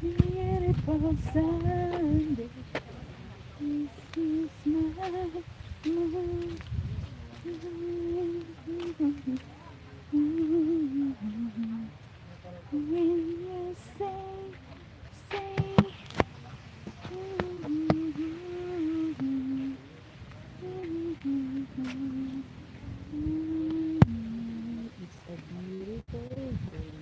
Beautiful Sunday. This is my moon. When you say it's a beautiful day.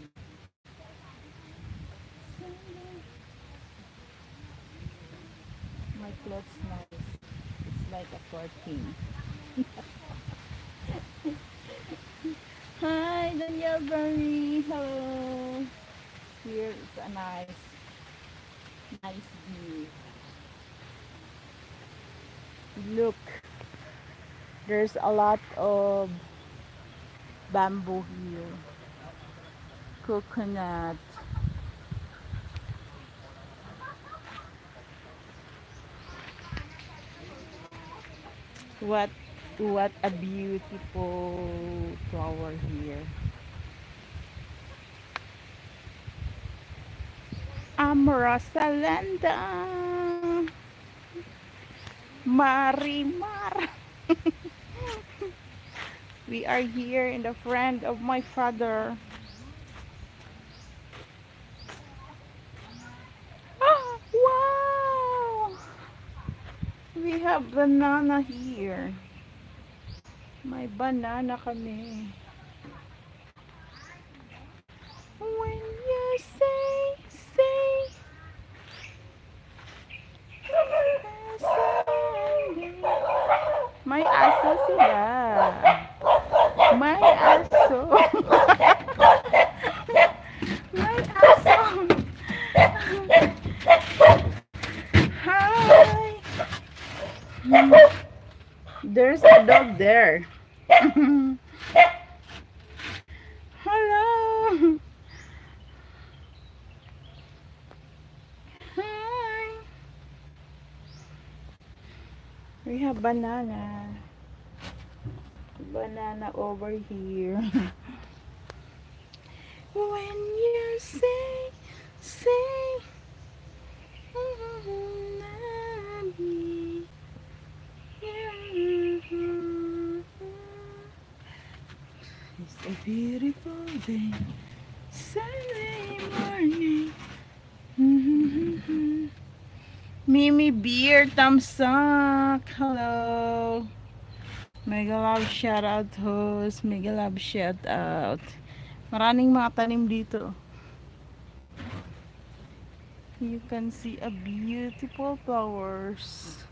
My clothes nice. It's like a parking. Hi, Daniel Berry. Hello. Here is a nice view. Look, there's a lot of bamboo here. Coconut. What a beautiful flower here. Rosalenda. Marimar. We are here in the friend of my father. Ah, wow! We have banana here. May banana kami. When you say, may aso sila. May aso. May aso. Hi. There's a dog there. Hello. Hi. We have banana. Banana over here. When you say, love me. It's a beautiful day, Sunday morning. Mimi Beer, thumbs up. Hello. Mega love shout out host. Mega love shout out. Maraming mga tanim dito. You can see a beautiful flowers.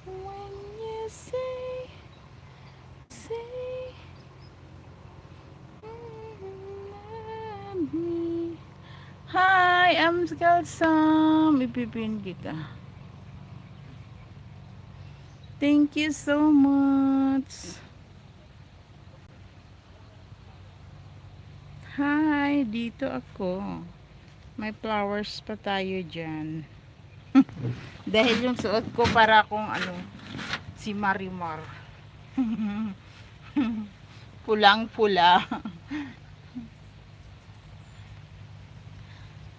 When you say, love me. Hi, I'm Sam. Ipipin kita. Thank you so much. Hi, dito ako. May flowers pa tayo dyan. Dahil yung suot ko para akong si Marimar. Pulang-pula.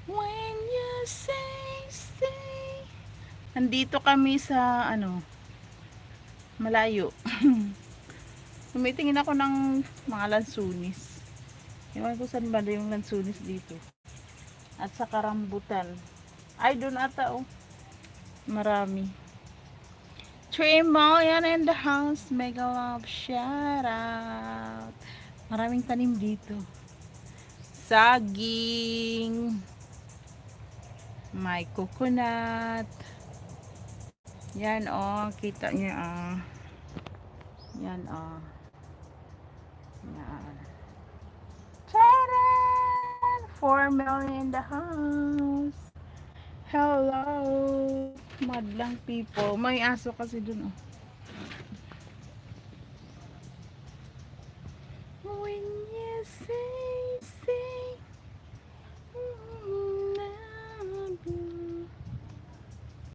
When you say. Nandito kami sa malayo. Tumitingin ako ng mga lansunis. Ewan ko saan ba yung lansunis dito. At sa karambutan. Ay, doon ata marami. 3 million in the house. Mega love shout out. Maraming tanim dito. Saging. May coconut. Yan kita niyo Yan Yan. Taran! 4 million in the house. Hello. Madlang people. May aso kasi dun